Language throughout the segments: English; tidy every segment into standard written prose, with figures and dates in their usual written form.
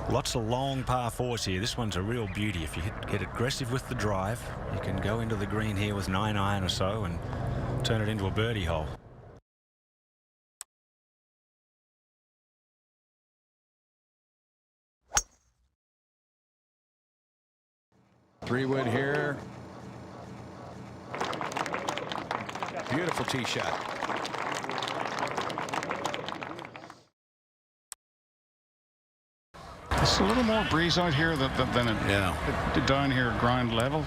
Lots of long par fours here. This one's a real beauty. If you get aggressive with the drive, you can go into the green here with 9 iron or so and turn it into a birdie hole. Three-wood here. Beautiful tee shot. It's a little more breeze out here than it down here at ground level.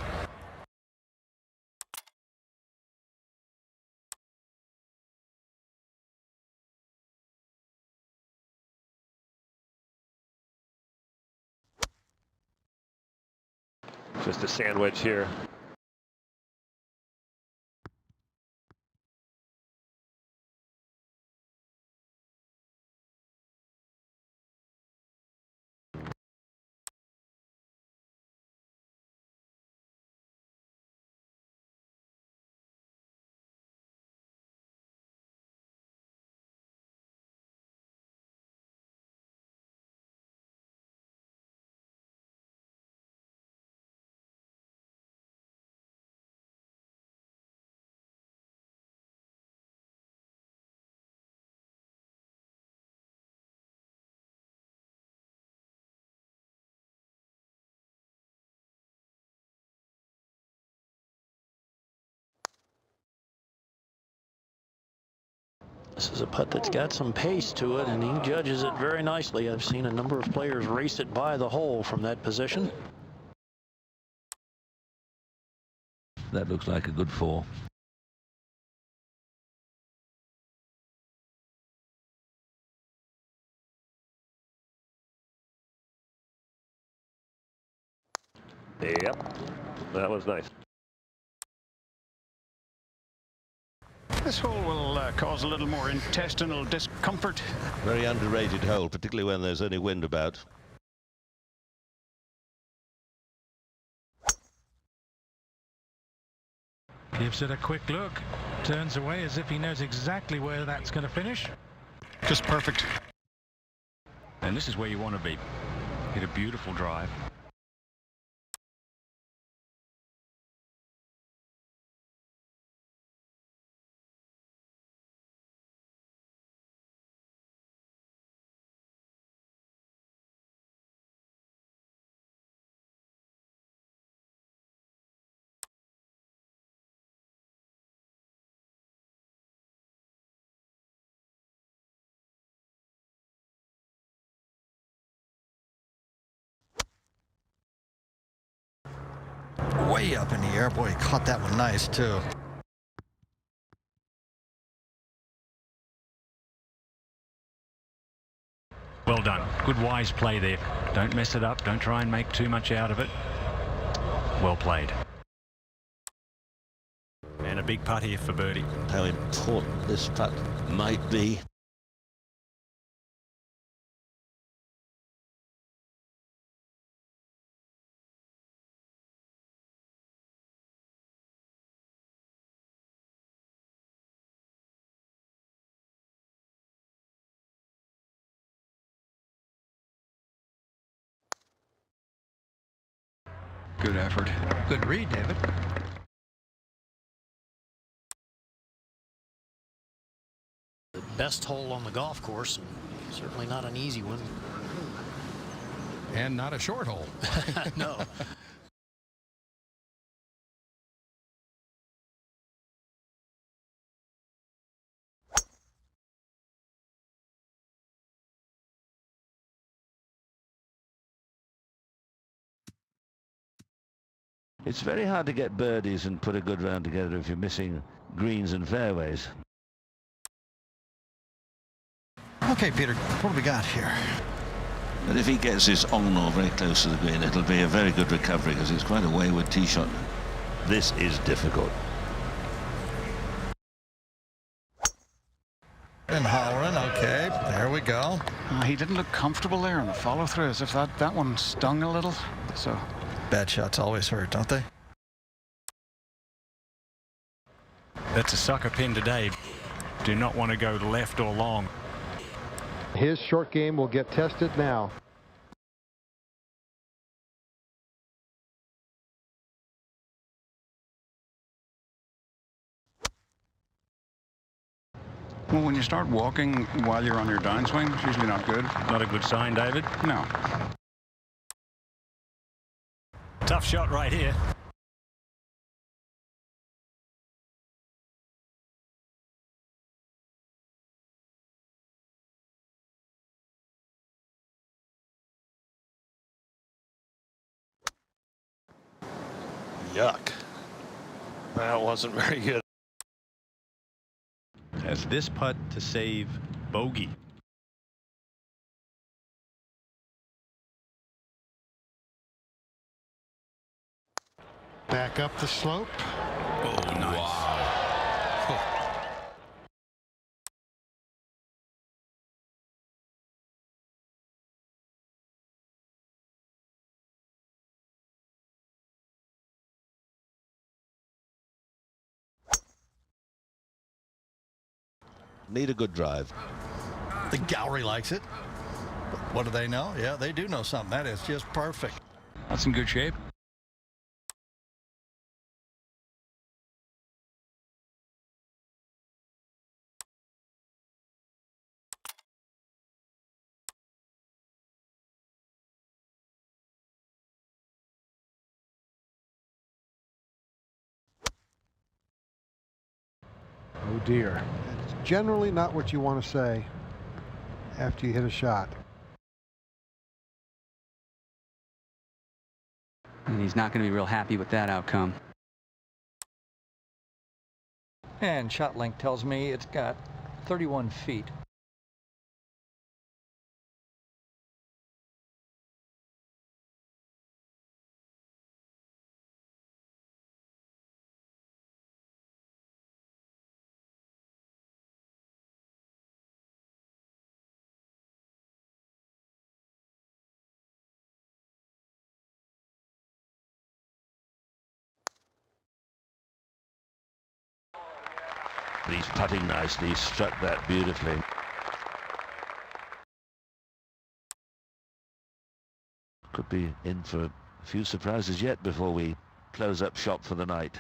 Just a sandwich here. This is a putt that's got some pace to it, and he judges it very nicely. I've seen a number of players race it by the hole from that position. That looks like a good 4. Yep, that was nice. This hole will cause a little more intestinal discomfort. Very underrated hole, particularly when there's any wind about. Gives it a quick look, turns away as if he knows exactly where that's going to finish. Just perfect. And this is where you want to be. Hit a beautiful drive. Way up in the air. Boy, he caught that one nice, too. Well done. Good wise play there. Don't mess it up. Don't try and make too much out of it. Well played. And a big putt here for birdie. How important this putt might be. Good effort. Good read, David. The best hole on the golf course, and certainly not an easy one. And not a short hole. No. It's very hard to get birdies and put a good round together if you're missing greens and fairways. Okay, Peter, what do we got here? But if he gets this on or very close to the green, it'll be a very good recovery because it's quite a wayward tee shot. This is difficult. And hollering, okay, there we go. He didn't look comfortable there in the follow-through, as if that one stung a little. So Bad shots always hurt, don't they? That's a sucker pin today. Do not want to go left or long. His short game will get tested now. you start walking while you're on your downswing, it's usually not good. Not a good sign, David. No. Tough shot right here. Yuck. That wasn't very good. As this putt to save bogey. Back up the slope. Oh, nice. Wow. Need a good drive. The gallery likes it. What do they know? Yeah, they do know something. That is just perfect. That's in good shape. Oh dear. It's generally not what you want to say after you hit a shot. And he's not going to be real happy with that outcome. And shot length tells me it's got 31 feet. He's putting nicely. He struck that beautifully. Could be in for a few surprises yet before we close up shop for the night.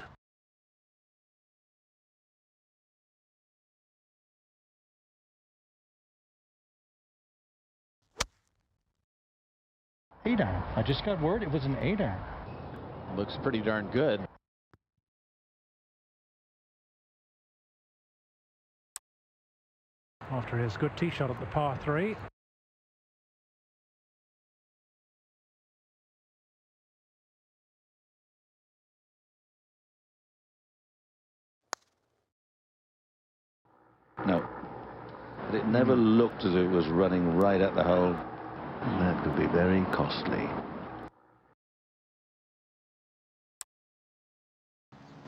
Eight iron. I just got word it was an 8 iron. Looks pretty darn good. After his good tee shot at the par 3. No. But it never looked as if it was running right at the hole. And that could be very costly.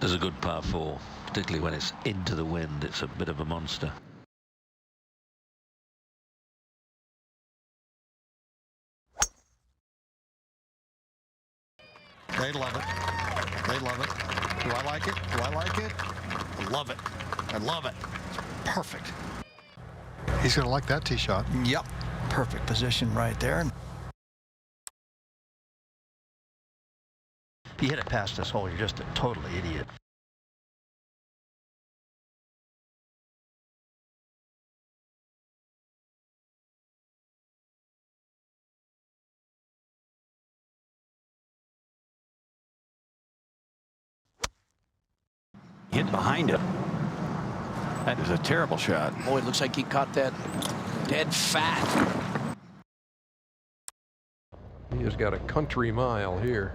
There's a good par 4, particularly when it's into the wind. It's a bit of a monster. They love it. They love it. Do I like it? Do I like it? I love it. I love it. It's perfect. He's going to like that tee shot. Yep. Perfect position right there. If you hit it past this hole, you're just a total idiot. Hit behind him. That is a terrible shot. Boy, it looks like he caught that dead fat. He has got a country mile here.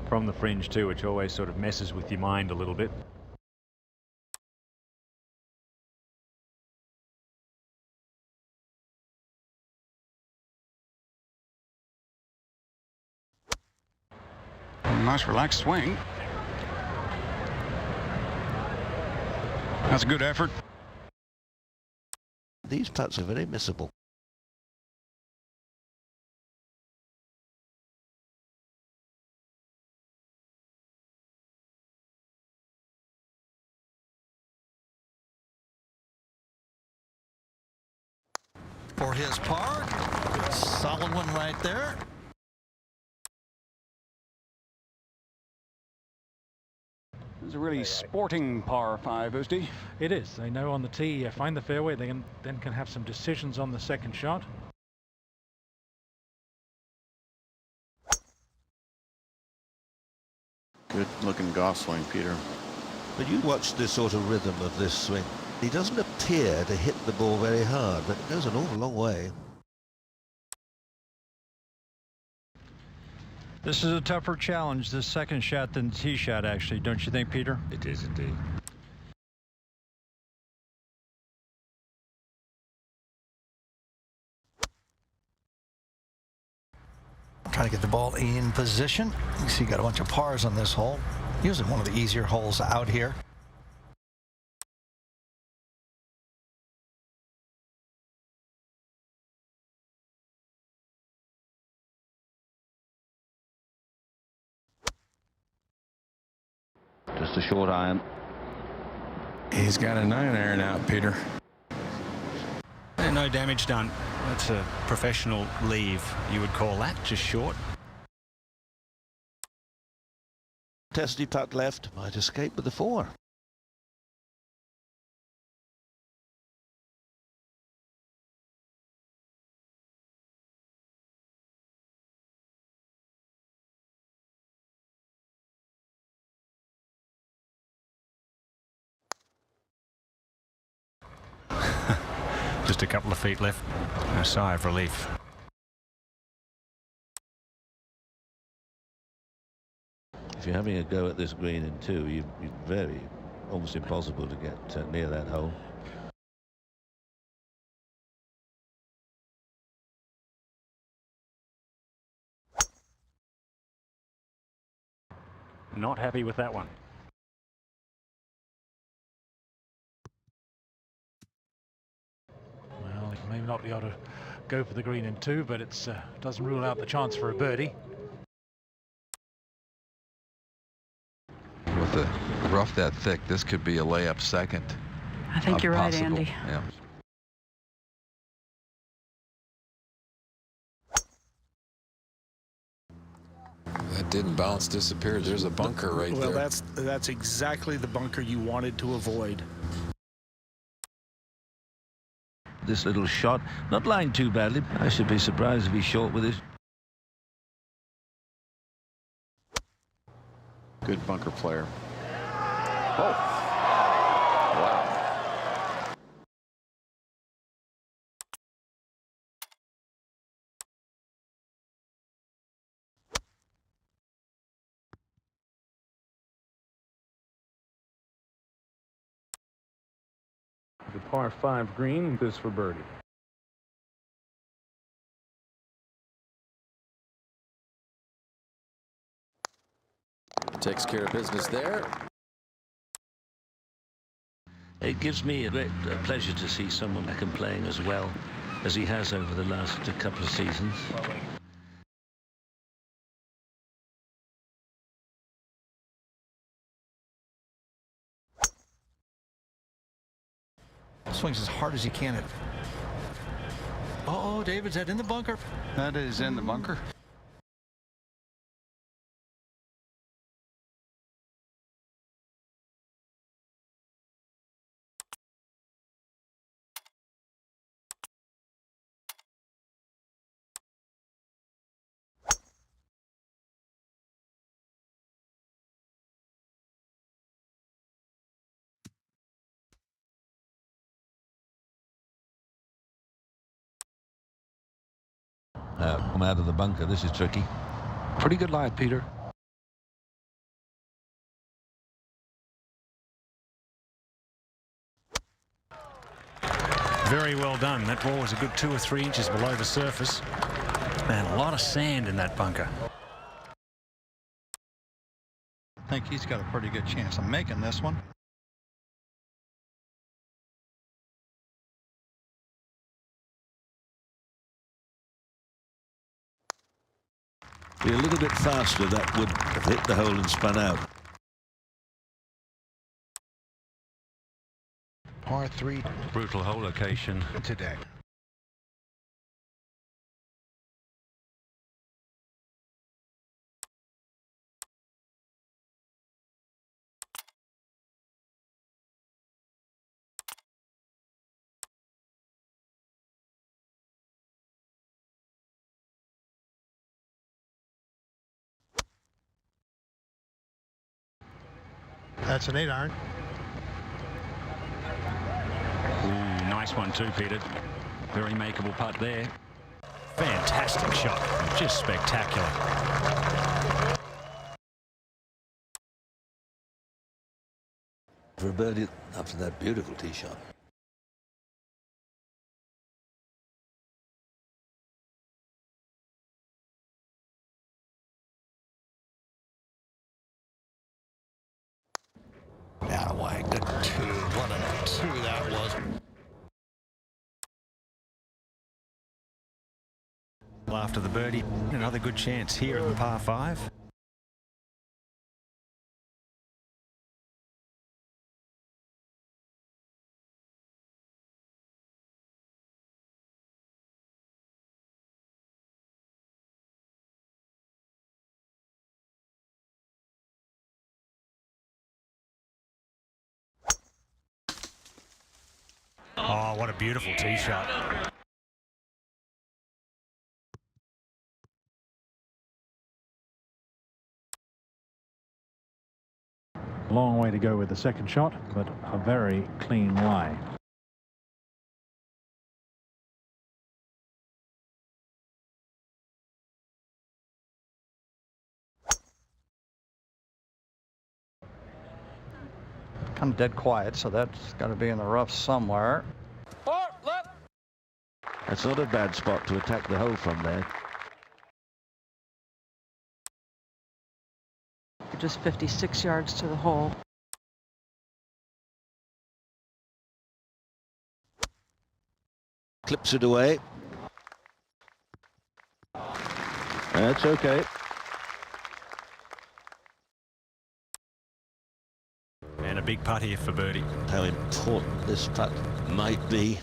From the fringe too, which always sort of messes with your mind a little bit. Nice relaxed swing. That's a good effort. These putts are very missable. For his par, good solid one right there. It's a really sporting par 5, Oosty. It is. They know on the tee, find the fairway. They then can have some decisions on the second shot. Good looking golf swing, Peter. But you watch the sort of rhythm of this swing. He doesn't appear to hit the ball very hard, but it goes an awful long way. This is a tougher challenge, this second shot, than the tee shot, actually, don't you think, Peter? It is indeed. Trying to get the ball in position. You see, you got a bunch of pars on this hole. Usually one of the easier holes out here. Just a short iron. He's got a 9-iron out, Peter. And no damage done. That's a professional leave, you would call that, just short. Testy putt left, might escape with the 4. Just a couple of feet left. A sigh of relief. If you're having a go at this green in 2, you're very, almost impossible to get near that hole. Not happy with that one. Well, he may not be able to go for the green in 2, but it doesn't rule out the chance for a birdie. With the rough that thick, this could be a layup second. I think you're right, Andy. Yeah. That didn't bounce, disappeared. There's a bunker right there. Well, that's exactly the bunker you wanted to avoid. This little shot, not lying too badly. I should be surprised if he's short with it. Good bunker player. Oh. Wow. The par 5 green, this for birdie. Takes care of business there. It gives me a great pleasure to see someone back and playing as well as he has over the last couple of seasons. Swings as hard as he can. Oh, David's that in the bunker? That is in the bunker. Come out of the bunker. This is tricky. Pretty good lie, Peter. Very well done. That ball was a good 2 or 3 inches below the surface. And a lot of sand in that bunker. I think he's got a pretty good chance of making this one. Be a little bit faster, that would have hit the hole and spun out. Par 3. Brutal hole location Today. That's an 8-iron. Ooh, nice one too, Peter. Very makeable putt there. Fantastic shot. Just spectacular. For a birdie after that beautiful tee shot. Out of way. Good two. What a two that was. After the birdie, another good chance here in the par 5. Oh, what a beautiful tee shot. Long way to go with the second shot, but a very clean lie. Kind of dead quiet, so that's got to be in the rough somewhere. That's not a bad spot to attack the hole from there. Just 56 yards to the hole. Clips it away. That's okay. And a big putt here for birdie. How important this putt might be.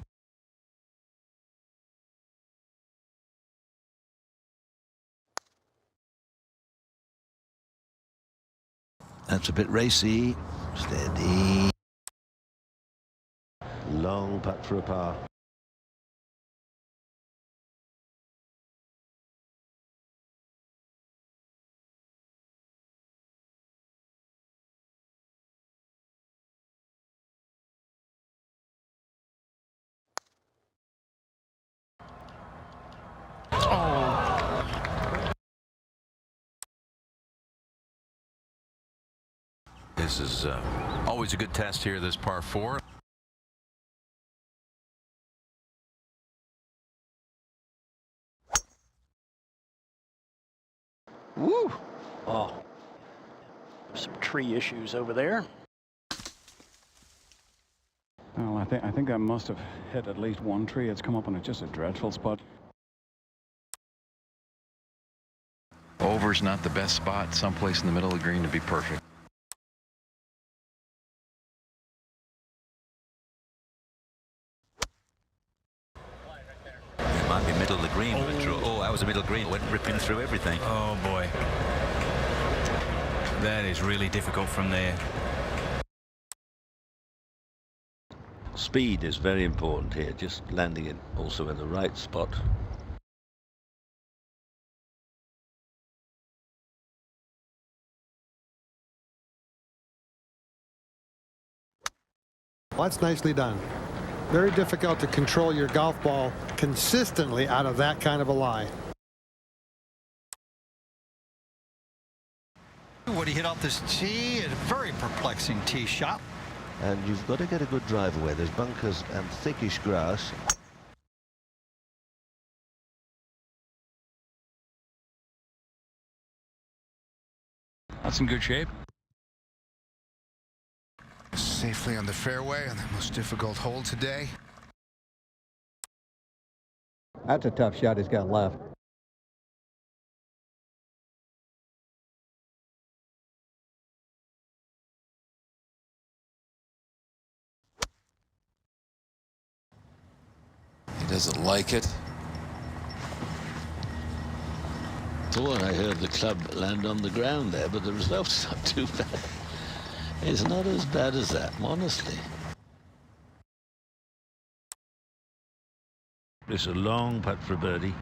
That's a bit racy. Steady. Long putt for a par. This is always a good test here, this par 4. Woo! Oh, some tree issues over there. Well, I think I must have hit at least one tree. It's come up on just a dreadful spot. Over's not the best spot. Someplace in the middle of the green to be perfect. It might be middle of the green. Oh, that was a middle green. It went ripping through everything. Oh boy. That is really difficult from there. Speed is very important here, just landing it also in the right spot. Well, that's nicely done. Very difficult to control your golf ball consistently out of that kind of a lie. What he hit off this tee, a very perplexing tee shot. And you've got to get a good drive away. There's bunkers and thickish grass. That's in good shape. Safely on the fairway on the most difficult hole today. That's a tough shot he's got left. He doesn't like it. Thought I heard the club land on the ground there, but the result's not too bad. It's not as bad as that, honestly. It's a long putt for birdie.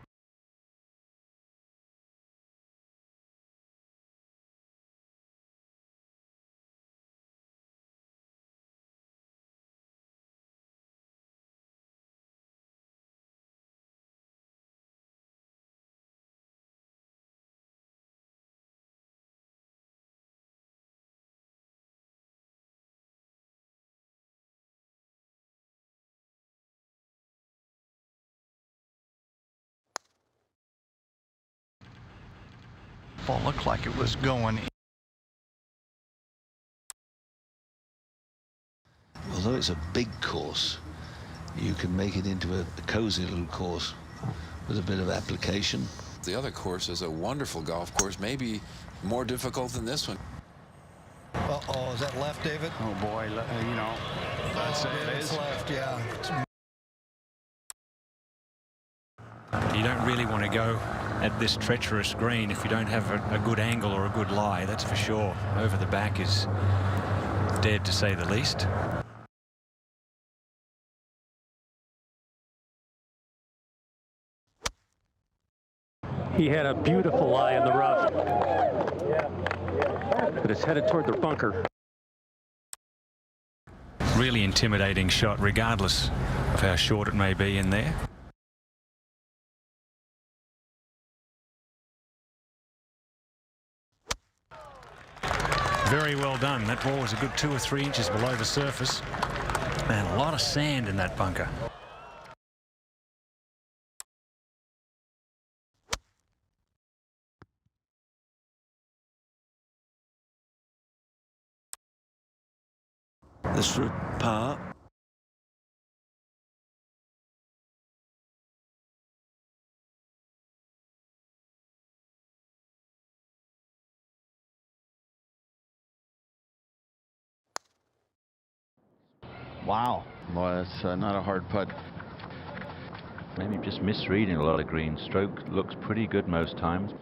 Ball looked like it was going. Although it's a big course, you can make it into a cozy little course with a bit of application. The other course is a wonderful golf course, maybe more difficult than this one. Uh-oh, is that left, David? Oh boy, you know, that's it. It's left, yeah. You don't really want to go at this treacherous green if you don't have a good angle or a good lie, that's for sure. Over the back is dead, to say the least. He had a beautiful lie in the rough, but it's headed toward the bunker. Really intimidating shot, regardless of how short it may be in there. Very well done. That ball was a good 2 or 3 inches below the surface, and a lot of sand in that bunker. This for a par. Wow. Well, that's not a hard putt. Maybe just misreading a lot of green. Stroke looks pretty good most times.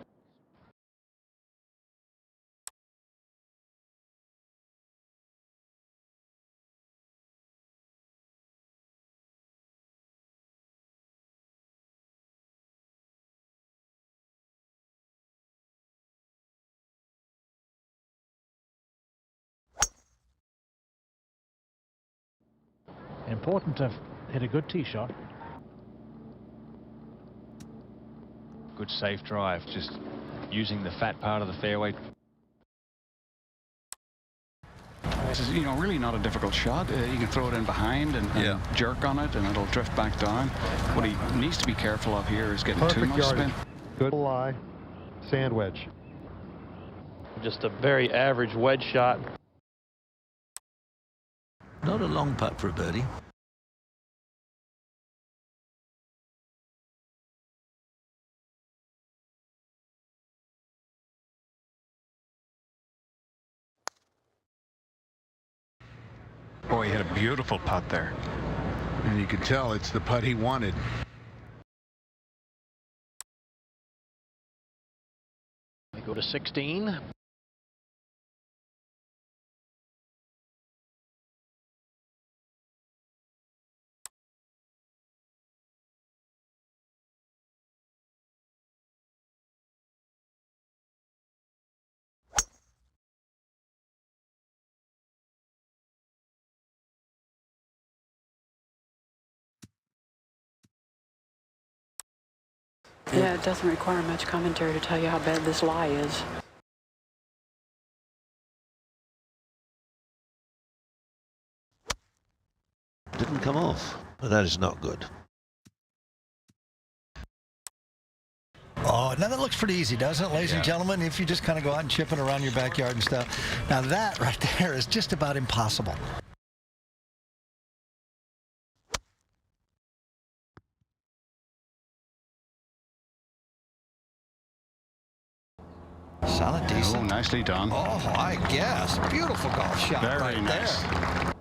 Important to hit a good tee shot. Good safe drive, just using the fat part of the fairway. This is, you know, really not a difficult shot. You can throw it in behind and jerk on it, and it'll drift back down. What he needs to be careful of here is getting too much spin. Good lie. Sand wedge. Just a very average wedge shot. Not a long putt for a birdie. Boy, he had a beautiful putt there. And you can tell it's the putt he wanted. We go to 16. Yeah, it doesn't require much commentary to tell you how bad this lie is. Didn't come off. But that is not good. Oh, now that looks pretty easy, doesn't it, ladies and gentlemen? If you just kind of go out and chip it around your backyard and stuff. Now that right there is just about impossible. Solid, decent. Oh, nicely done. Oh, I guess. Beautiful golf shot Very nice. there.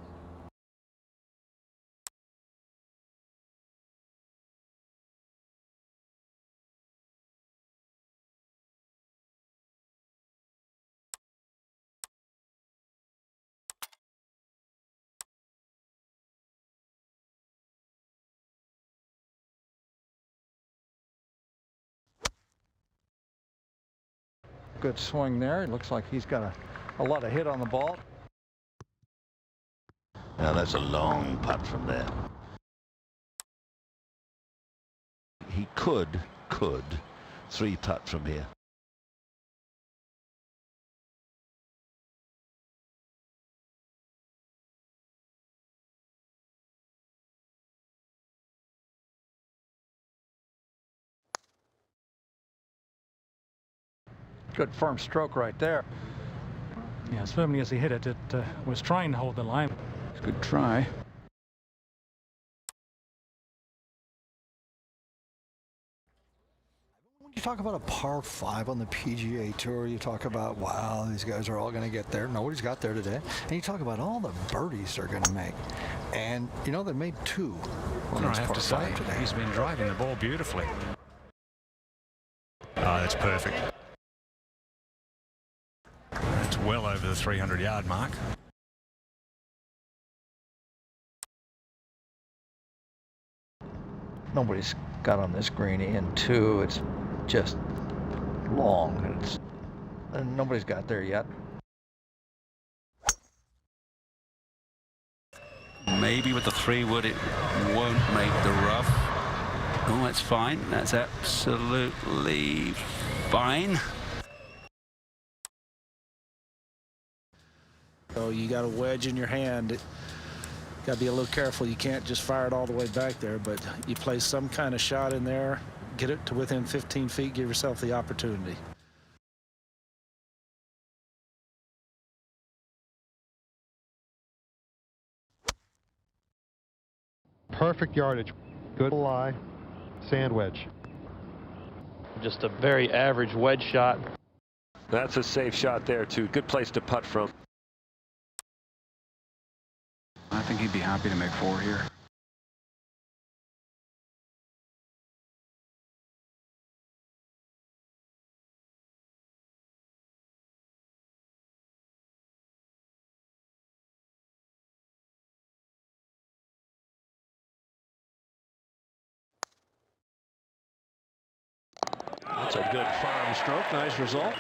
Good swing there. It looks like he's got a lot of hit on the ball. Now that's a long putt from there. He could 3-putt from here. Good firm stroke right there. Yeah, as firmly as he hit it, it was trying to hold the line. It's a good try. When you talk about a par 5 on the PGA Tour, you talk about, wow, these guys are all going to get there. Nobody's got there today. And you talk about all the birdies they're going to make. And, you know, they made 2 on I this have par to say, 5 today. he's been driving the ball beautifully. Oh, that's perfect. It's well over the 300-yard mark. Nobody's got on this green in 2. It's just long, and nobody's got there yet. Maybe with the 3-wood it won't make the rough. Oh, that's fine. That's absolutely fine. So you got a wedge in your hand. Got to be a little careful. You can't just fire it all the way back there, but you place some kind of shot in there, get it to within 15 feet, give yourself the opportunity. Perfect yardage. Good lie. Sand wedge. Just a very average wedge shot. That's a safe shot there, too. Good place to putt from. I think he'd be happy to make 4 here. That's a good firm stroke. Nice result.